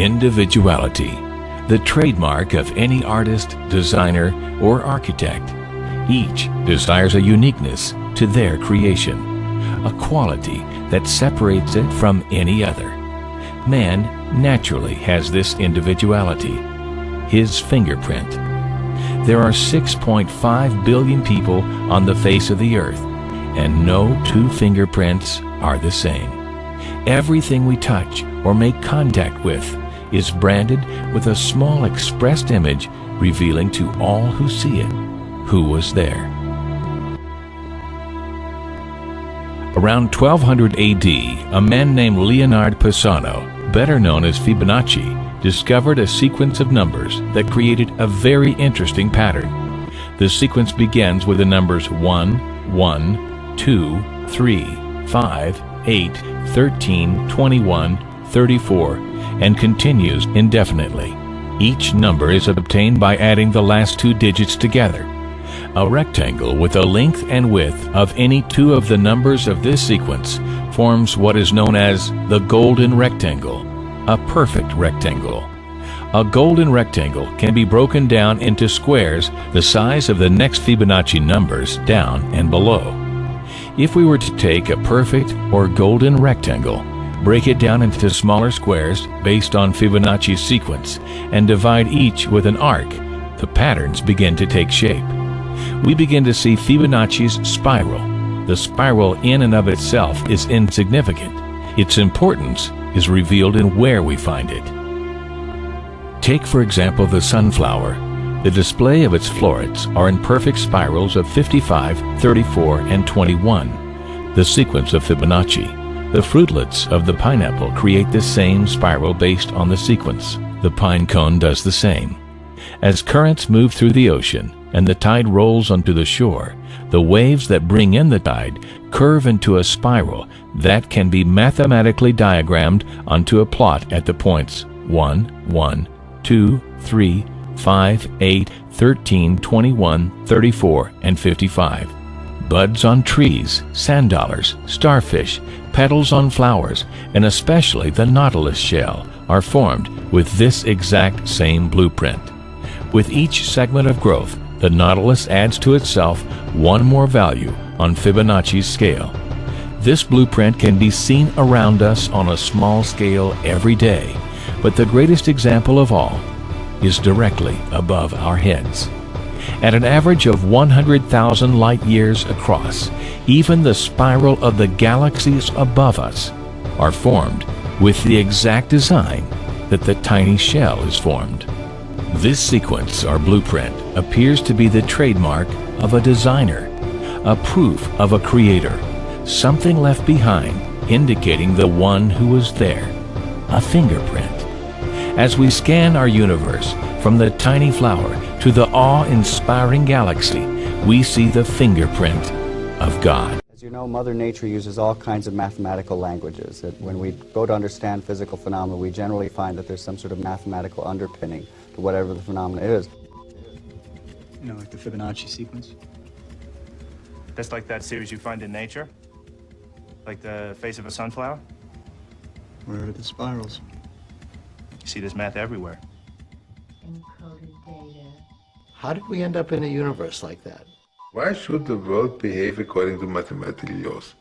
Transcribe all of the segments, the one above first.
Individuality, the trademark of any artist, designer, or architect. Each desires a uniqueness to their creation, a quality that separates it from any other. Man naturally has this individuality, his fingerprint. There are 6.5 billion people on the face of the earth, and no two fingerprints are the same. Everything we touch or make contact with is branded with a small expressed image revealing to all who see it who was there. Around 1200 AD, a man named Leonard Pisano, better known as Fibonacci, discovered a sequence of numbers that created a very interesting pattern. The sequence begins with the numbers 1, 1, 2, 3, 5, 8, 13, 21, 34, and continues indefinitely. Each number is obtained by adding the last two digits together. A rectangle with a length and width of any two of the numbers of this sequence forms what is known as the golden rectangle, a perfect rectangle. A golden rectangle can be broken down into squares the size of the next Fibonacci numbers down and below. If we were to take a perfect or golden rectangle, break it down into smaller squares based on Fibonacci sequence, and divide each with an arc, the patterns begin to take shape. We begin to see Fibonacci's spiral. The spiral in and of itself is insignificant. Its importance is revealed in where we find it. Take, for example, the sunflower. The display of its florets are in perfect spirals of 55, 34, and 21, the sequence of Fibonacci. The fruitlets of the pineapple create the same spiral based on the sequence. The pine cone does the same. As currents move through the ocean and the tide rolls onto the shore, the waves that bring in the tide curve into a spiral that can be mathematically diagrammed onto a plot at the points 1, 1, 2, 3, 5, 8, 13, 21, 34, and 55. Buds on trees, sand dollars, starfish, petals on flowers, and especially the nautilus shell are formed with this exact same blueprint. With each segment of growth, the nautilus adds to itself one more value on Fibonacci's scale. This blueprint can be seen around us on a small scale every day, but the greatest example of all is directly above our heads. At an average of 100,000 light years across, even the spiral of the galaxies above us are formed with the exact design that the tiny shell is formed. This sequence or blueprint appears to be the trademark of a designer, a proof of a creator, something left behind indicating the one who was there, a fingerprint. As we scan our universe from the tiny flower to the awe-inspiring galaxy, we see the fingerprint of God. As you know, Mother Nature uses all kinds of mathematical languages. That when we go to understand physical phenomena, we generally find that there's some sort of mathematical underpinning to whatever the phenomena is. You know, like the Fibonacci sequence? That's like that series you find in nature? Like the face of a sunflower? Where are the spirals? You see this math everywhere. Encoded data. How did we end up in a universe like that? Why should the world behave according to mathematical laws?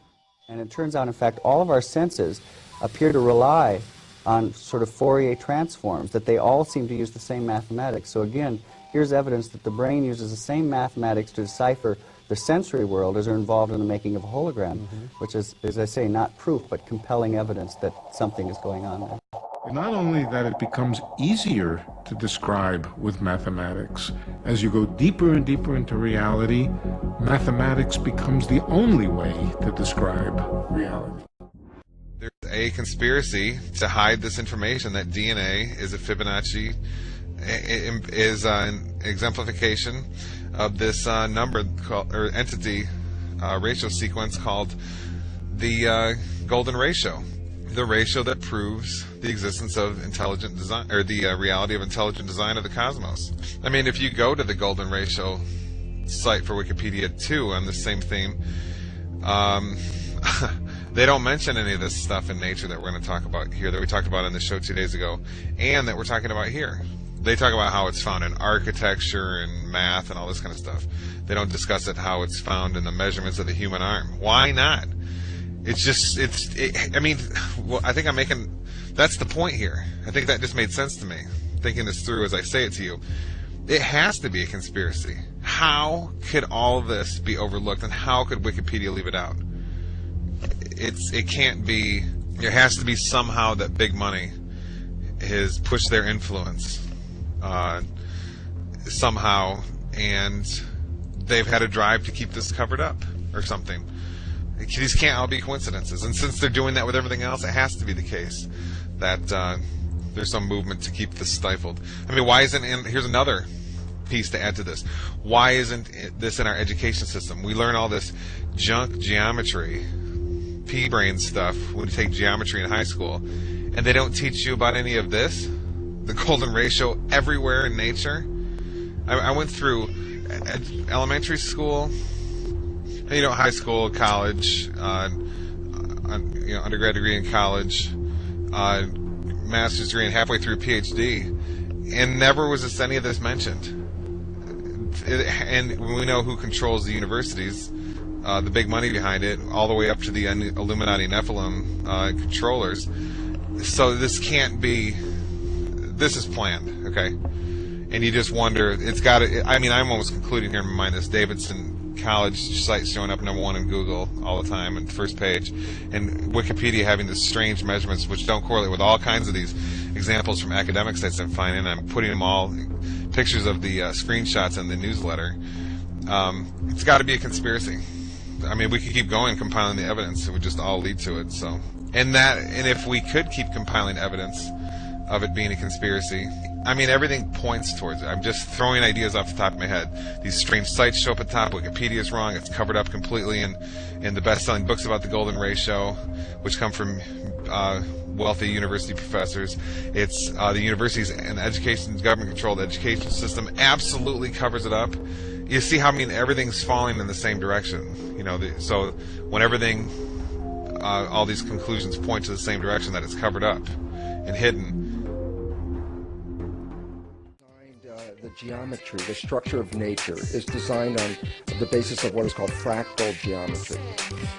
And it turns out, in fact, all of our senses appear to rely on sort of Fourier transforms, that they all seem to use the same mathematics. So again, here's evidence that the brain uses the same mathematics to decipher the sensory world as are involved in the making of a hologram, which is, as I say, not proof, but compelling evidence that something is going on there. Not only that it becomes easier to describe with mathematics, as you go deeper and deeper into reality, mathematics becomes the only way to describe reality. There's a conspiracy to hide this information that DNA is a Fibonacci, is an exemplification of this number called, or entity ratio sequence called the golden ratio. The ratio that proves the existence of intelligent design, or the reality of intelligent design of the cosmos. I mean, if you go to the golden ratio site for Wikipedia 2 on the same theme, They don't mention any of this stuff in nature that we're going to talk about here, that we talked about on the show 2 days ago, and that we're talking about here. They talk about how it's found in architecture and math and all this kind of stuff. They don't discuss it how it's found in the measurements of the human arm. Why not? It's just, I mean, well, I think I'm making, that's the point here. I think that just made sense to me, thinking this through as I say it to you. It has to be a conspiracy. How could all of this be overlooked, and how could Wikipedia leave it out? It can't be. There has to be somehow that big money has pushed their influence somehow, and they've had a drive to keep this covered up or something. These can't all be coincidences, and since they're doing that with everything else, it has to be the case that there's some movement to keep this stifled. I mean, why isn't? And here's another piece to add to this. Why isn't this in our education system? We learn all this junk geometry, pea-brain stuff when you take geometry in high school, and they don't teach you about any of this, the golden ratio everywhere in nature. I went through elementary school, high school, college, undergrad degree in college, master's degree, and halfway through PhD, and never was any of this mentioned. And we know who controls the universities, the big money behind it, all the way up to the Illuminati Nephilim controllers. So this can't be. This is planned, okay? And you just wonder. It's got to. I mean, I'm almost concluding here in my mind this Davidson College site showing up #1 in Google all the time and first page, and Wikipedia having these strange measurements which don't correlate with all kinds of these examples from academic sites I'm finding. I'm putting them all, pictures of the screenshots in the newsletter. It's got to be a conspiracy. I mean, we could keep going compiling the evidence; it would just all lead to it. So, and if we could keep compiling evidence of it being a conspiracy, I mean, everything points towards it. I'm just throwing ideas off the top of my head. These strange sites show up at the top. Wikipedia's wrong. It's covered up completely in the best-selling books about the golden ratio, which come from wealthy university professors. It's the universities and the government-controlled education system absolutely covers it up. You see how, I mean, everything's falling in the same direction. So when everything, all these conclusions point to the same direction, that it's covered up and hidden. The geometry, the structure of nature, is designed on the basis of what is called fractal geometry.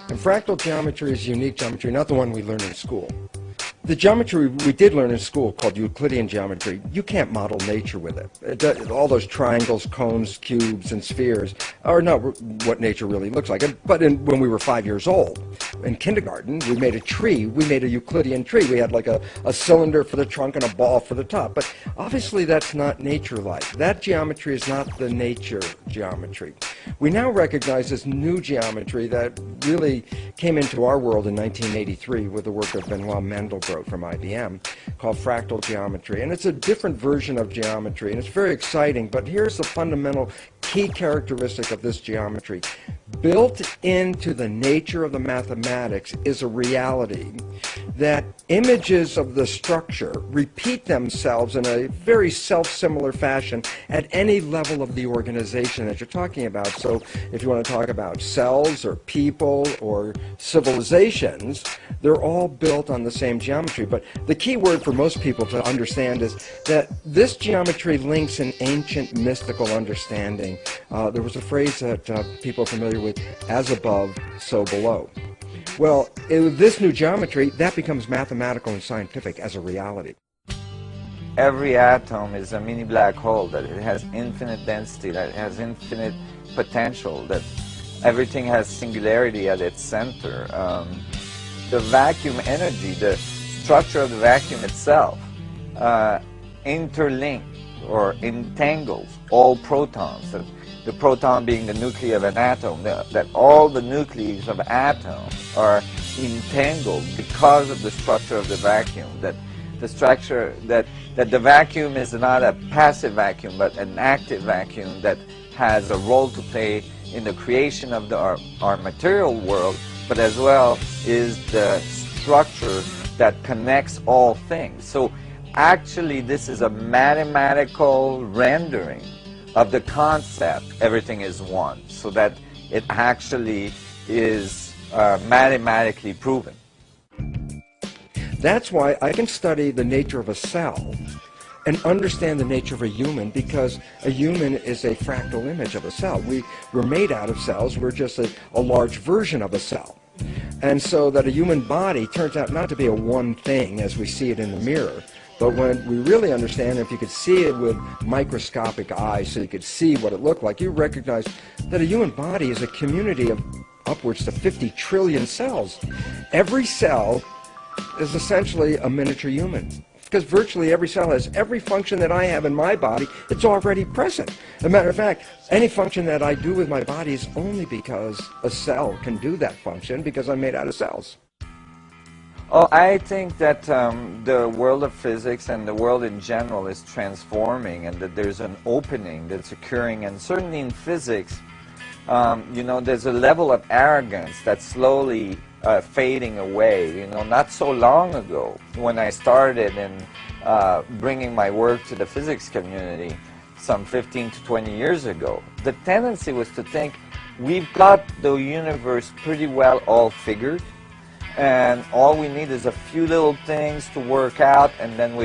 And fractal geometry is unique geometry, not the one we learn in school. The geometry we did learn in school, called Euclidean geometry, you can't model nature with it. All those triangles, cones, cubes, and spheres are not what nature really looks like. But when we were 5 years old, in kindergarten, we made a tree. We made a Euclidean tree. We had like a cylinder for the trunk and a ball for the top. But obviously that's not nature-like. That geometry is not the nature geometry. We now recognize this new geometry that really came into our world in 1983 with the work of Benoit Mandelbrot from IBM, called fractal geometry. And it's a different version of geometry, and it's very exciting. But here's the fundamental key characteristic of this geometry. Built into the nature of the mathematics is a reality that images of the structure repeat themselves in a very self-similar fashion at any level of the organization that you're talking about. So if you want to talk about cells or people or civilizations, they're all built on the same geometry. But the key word for most people to understand is that this geometry links an ancient mystical understanding. There was a phrase that people are familiar with, as above, so below. Well, with this new geometry, that becomes mathematical and scientific as a reality. Every atom is a mini black hole, that it has infinite density, that it has infinite potential, that everything has singularity at its center. The vacuum energy, the structure of the vacuum itself, interlinks or entangles all protons. The proton being the nuclei of an atom, that all the nuclei of atoms are entangled because of the structure of the vacuum, that the structure, that the vacuum is not a passive vacuum, but an active vacuum that has a role to play in the creation of our material world, but as well is the structure that connects all things. So actually this is a mathematical rendering of the concept everything is one, so that it actually is mathematically proven. That's why I can study the nature of a cell and understand the nature of a human, because a human is a fractal image of a cell. We're made out of cells. We're just a large version of a cell. And so that a human body turns out not to be a one thing as we see it in the mirror, but when we really understand, if you could see it with microscopic eyes so you could see what it looked like, you recognize that a human body is a community of upwards to 50 trillion cells. Every cell is essentially a miniature human, because virtually every cell has every function that I have in my body. It's already present. As a matter of fact, any function that I do with my body is only because a cell can do that function, because I'm made out of cells. Oh, I think that the world of physics and the world in general is transforming, and that there's an opening that's occurring, and certainly in physics, you know, there's a level of arrogance that's slowly fading away. You know, not so long ago, when I started in bringing my work to the physics community, some 15 to 20 years ago, the tendency was to think we've got the universe pretty well all figured, and all we need is a few little things to work out, and then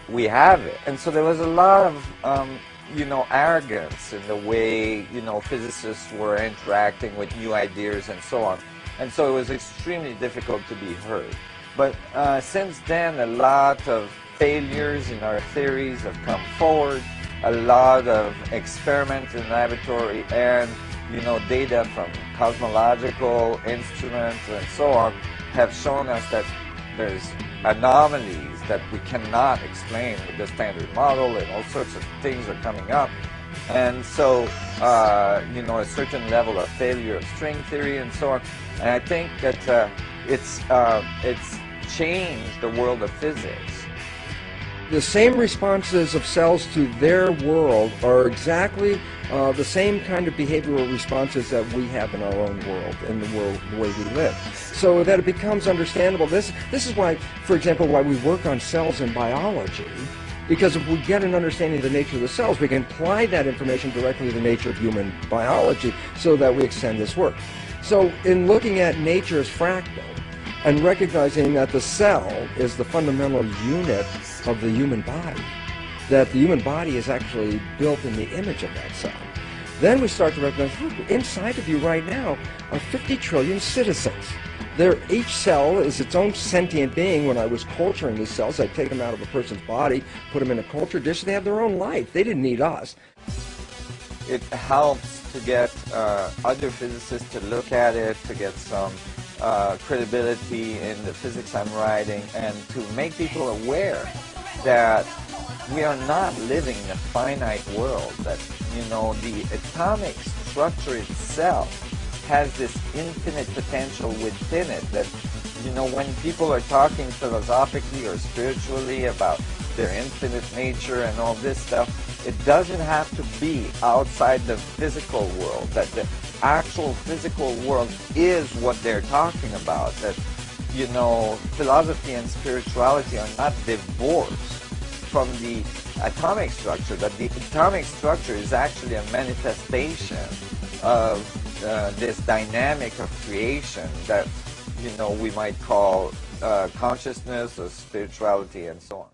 we have it. And so there was a lot of you know, arrogance in the way, you know, physicists were interacting with new ideas and so on. And so it was extremely difficult to be heard. But since then, a lot of failures in our theories have come forward, a lot of experiments in laboratory, and, you know, data from cosmological instruments and so on have shown us that there's anomalies that we cannot explain with the standard model, and all sorts of things are coming up. And so, you know, a certain level of failure of string theory and so on. And I think that it's changed the world of physics. The same responses of cells to their world are exactly the same kind of behavioral responses that we have in our own world, in the world, the way we live. So that it becomes understandable. This is why, for example, why we work on cells in biology. Because if we get an understanding of the nature of the cells, we can apply that information directly to the nature of human biology so that we extend this work. So in looking at nature as fractal and recognizing that the cell is the fundamental unit of the human body, that the human body is actually built in the image of that cell, then we start to recognize, look, inside of you right now are 50 trillion citizens. Each cell is its own sentient being. When I was culturing these cells, I'd take them out of a person's body, put them in a culture dish. They have their own life. They didn't need us. It helps to get other physicists to look at it, to get some credibility in the physics I'm writing, and to make people aware that we are not living in a finite world, that, you know, the atomic structure itself has this infinite potential within it, that, you know, when people are talking philosophically or spiritually about their infinite nature and all this stuff, it doesn't have to be outside the physical world, that the actual physical world is what they're talking about, that, you know, philosophy and spirituality are not divorced from the atomic structure, that the atomic structure is actually a manifestation of this dynamic of creation that, you know, we might call consciousness or spirituality and so on.